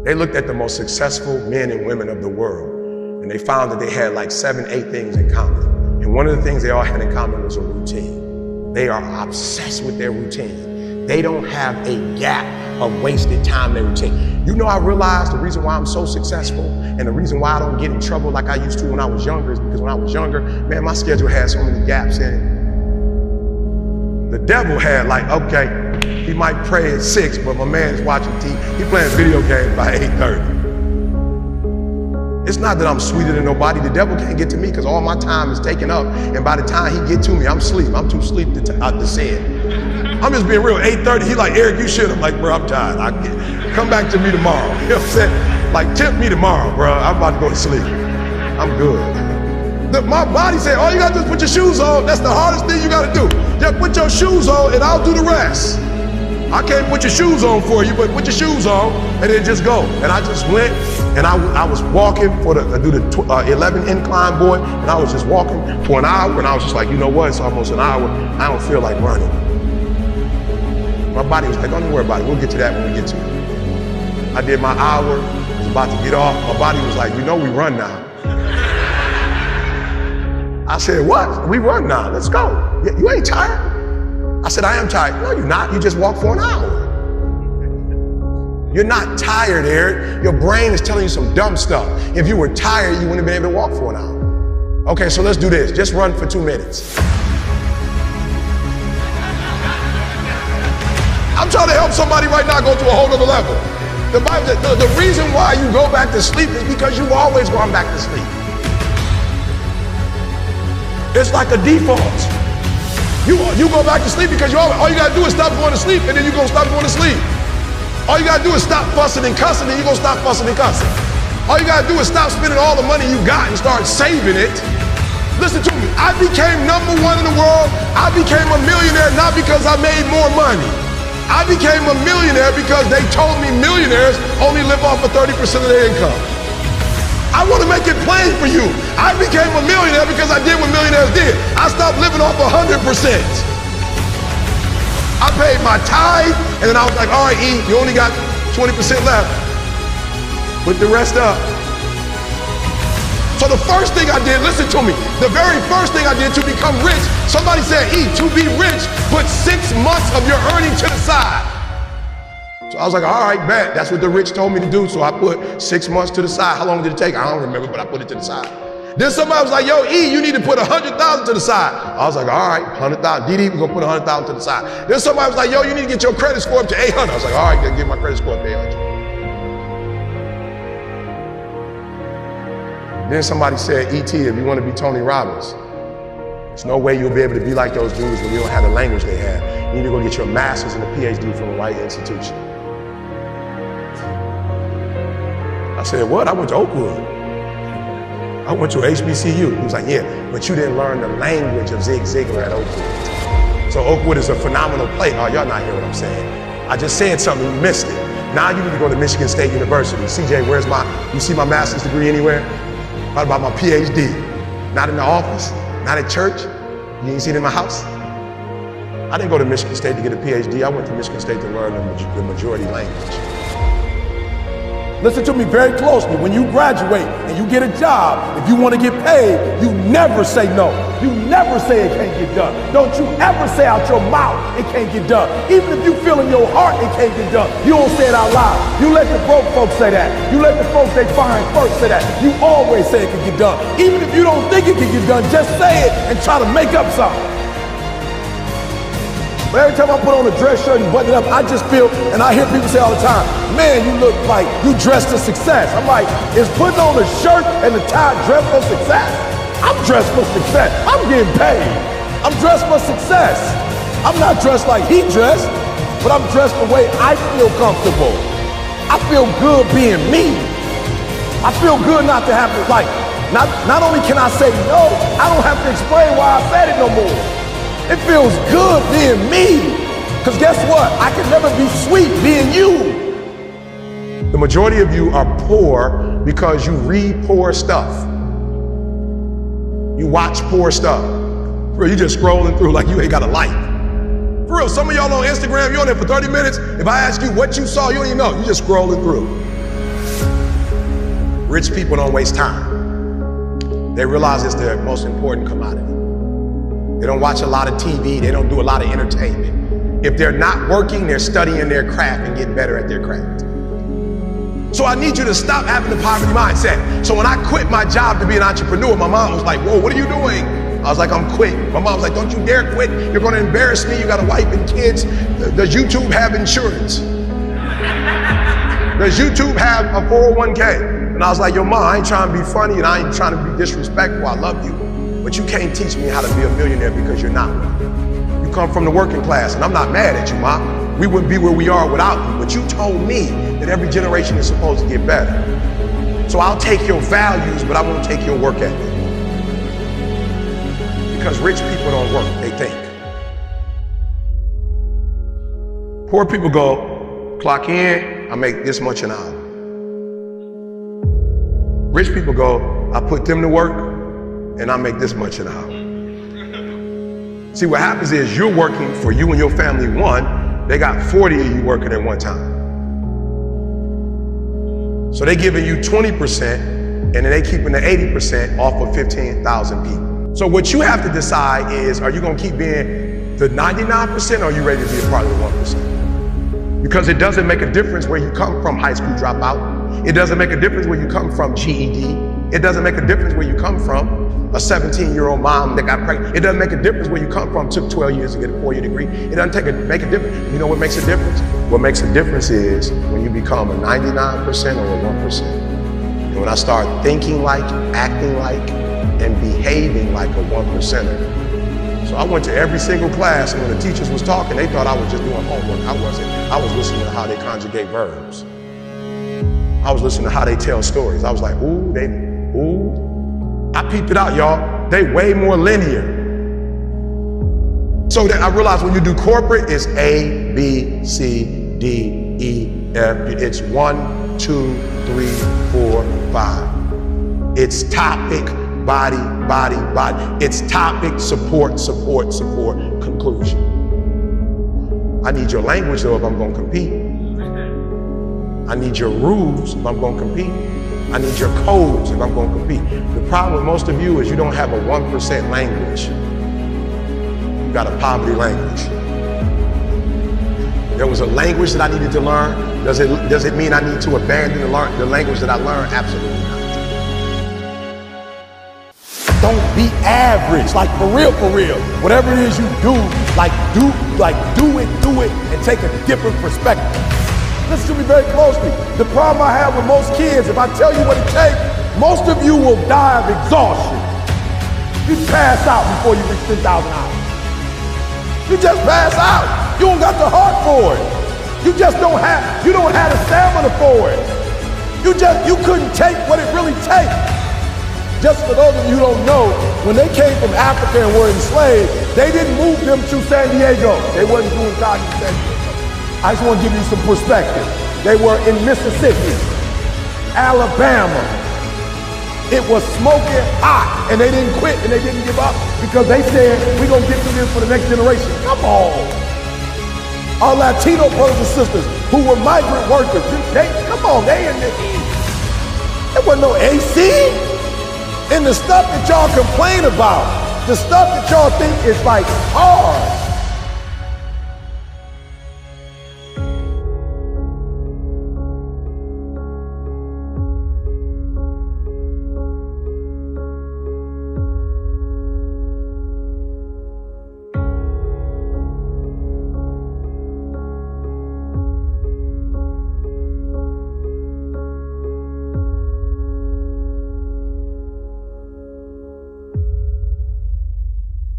They looked at the most successful men and women of the world, and they found that they had like 7, 8 things in common. And one of the things they all had in common was a routine. They are obsessed with their routine. They don't have a gap of wasted time in their routine. You know, I realized the reason why I'm so successful and the reason why I don't get in trouble like I used to when I was younger is because when I was younger, man, my schedule had so many gaps in it. The devil had like, okay, he might pray at 6, but my man's watching TV. He playing video games by 8:30. It's not that I'm sweeter than nobody. The devil can't get to me because all my time is taken up. And by the time he get to me, I'm asleep. I'm too asleep to sin. I'm just being real. 8:30, he like, Eric, you should. I'm like, bro, I'm tired. Come back to me tomorrow. You know what I'm saying? Like, tempt me tomorrow, bro. I'm about to go to sleep. I'm good. My body said, all you gotta do is put your shoes on. That's the hardest thing you gotta do. Just put your shoes on and I'll do the rest. I can't put your shoes on for you, but put your shoes on and then just go. And I just went and I was walking for the 11 incline, boy, and I was just walking for an hour and I was just like, you know what, it's almost an hour. I don't feel like running. My body was like, don't worry about it. We'll get to that when we get to it. I did my hour, I was about to get off. My body was like, you know we run now. I said, what? We run now, let's go. You ain't tired? I said, I am tired. No, you're not. You just walked for an hour. You're not tired, Eric. Your brain is telling you some dumb stuff. If you were tired, you wouldn't have been able to walk for an hour. Okay, so let's do this. Just run for 2 minutes. I'm trying to help somebody right now go to a whole other level. The reason why you go back to sleep is because you've always gone back to sleep. It's like a default. You go back to sleep because all you gotta do is stop going to sleep and then you're gonna stop going to sleep. All you gotta do is stop fussing and cussing and you're gonna stop fussing and cussing. All you gotta do is stop spending all the money you got and start saving it. Listen to me, I became #1 in the world. I became a millionaire not because I made more money. I became a millionaire because they told me millionaires only live off of 30% of their income. I want to make it plain for you. I became a millionaire because I did what millionaires did. I stopped living off 100%. I paid my tithe, and then I was like, all right, E, you only got 20% left. Put the rest up. So the first thing I did, listen to me, the very first thing I did to become rich, somebody said, E, to be rich, put 6 months of your earnings to the side. So I was like, all right, bet. That's what the rich told me to do. So I put 6 months to the side. How long did it take? I don't remember, but I put it to the side. Then somebody was like, yo, E, you need to put 100,000 to the side. I was like, all right, 100,000. DD, we're gonna put 100,000 to the side. Then somebody was like, yo, you need to get your credit score up to 800. I was like, all right, then get my credit score up to 800. Then somebody said, ET, if you want to be Tony Robbins, there's no way you'll be able to be like those dudes when you don't have the language they have. You need to go get your master's and a PhD from the right institution. I said, what? I went to Oakwood. I went to HBCU. He was like, yeah, but you didn't learn the language of Zig Ziglar at Oakwood. So Oakwood is a phenomenal place. Oh, y'all not hearing what I'm saying. I just said something, you missed it. Now you need to go to Michigan State University. CJ, you see my master's degree anywhere? What about my PhD? Not in the office, not at church. You ain't seen it in my house. I didn't go to Michigan State to get a PhD. I went to Michigan State to learn the majority language. Listen to me very closely. When you graduate and you get a job, if you want to get paid, you never say no. You never say it can't get done. Don't you ever say out your mouth it can't get done. Even if you feel in your heart it can't get done, you don't say it out loud. You let the broke folks say that. You let the folks they find first say that. You always say it can get done. Even if you don't think it can get done, just say it and try to make up something. But every time I put on a dress shirt and button it up, I just feel, and I hear people say all the time, man, you look like you dressed for success. I'm like, is putting on a shirt and a tie dressed for success? I'm dressed for success. I'm getting paid. I'm dressed for success. I'm not dressed like he dressed, but I'm dressed the way I feel comfortable. I feel good being me. I feel good not to have to, like, not only can I say no, I don't have to explain why I said it no more. It feels good being me. Because guess what? I can never be sweet being you. The majority of you are poor because you read poor stuff. You watch poor stuff. Bro, you just scrolling through like you ain't got a life. For real, some of y'all on Instagram, you're on there for 30 minutes. If I ask you what you saw, you don't even know. You just scrolling through. Rich people don't waste time. They realize it's their most important commodity. They don't watch a lot of TV. They don't do a lot of entertainment. If they're not working, they're studying their craft and getting better at their craft. So I need you to stop having the poverty mindset. So when I quit my job to be an entrepreneur, my mom was like, whoa, what are you doing? I was like, I'm quitting. My mom was like, don't you dare quit. You're going to embarrass me. You got a wife and kids. Does YouTube have insurance? Does YouTube have a 401k? And I was like, yo, mom, I ain't trying to be funny and I ain't trying to be disrespectful. I love you. But you can't teach me how to be a millionaire because you're not one. You come from the working class, and I'm not mad at you, mom. We wouldn't be where we are without you. But you told me that every generation is supposed to get better. So I'll take your values, but I won't take your work ethic. Because rich people don't work, they think. Poor people go, clock in, I make this much an hour. Rich people go, I put them to work, and I make this much an hour. See, what happens is you're working for you and your family one, they got 40 of you working at one time. So they're giving you 20%, and then they keeping the 80% off of 15,000 people. So what you have to decide is, are you gonna keep being the 99% or are you ready to be a part of the 1%? Because it doesn't make a difference where you come from, high school dropout. It doesn't make a difference where you come from, GED. It doesn't make a difference where you come from, a 17-year-old mom that got pregnant. It doesn't make a difference where you come from, took 12 years to get a 4-year degree. It doesn't make a difference. You know what makes a difference? What makes a difference is when you become a 99% or a 1%. And when I start thinking like, acting like, and behaving like a 1%er. So I went to every single class, and when the teachers was talking, they thought I was just doing homework. I wasn't. I was listening to how they conjugate verbs. I was listening to how they tell stories. I was like, ooh. I peeped it out, y'all. They way more linear. So that I realized when you do corporate, it's A, B, C, D, E, F. It's 1, 2, 3, 4, 5. It's topic, body, body, body. It's topic, support, support, support, conclusion. I need your language though if I'm gonna compete. I need your rules if I'm gonna compete. I need your codes if I'm gonna compete. The problem with most of you is you don't have a 1% language. You got a poverty language. There was a language that I needed to learn. Does it mean I need to abandon the language that I learned? Absolutely not. Don't be average, like for real, for real. Whatever it is you do, do it, and take a different perspective. Listen to me very closely. The problem I have with most kids, if I tell you what it takes, most of you will die of exhaustion. You pass out before you reach 10,000 hours. You just pass out. You don't got the heart for it. You don't have the stamina for it. You couldn't take what it really takes. Just for those of you who don't know, when they came from Africa and were enslaved, they didn't move them to San Diego. They wasn't doing God in San Diego. I just want to give you some perspective. They were in Mississippi, Alabama. It was smoking hot, and they didn't quit and they didn't give up because they said, we're going to get through this for the next generation. Come on. Our Latino brothers and sisters who were migrant workers, they in the heat. There wasn't no AC. And the stuff that y'all complain about, the stuff that y'all think is like hard,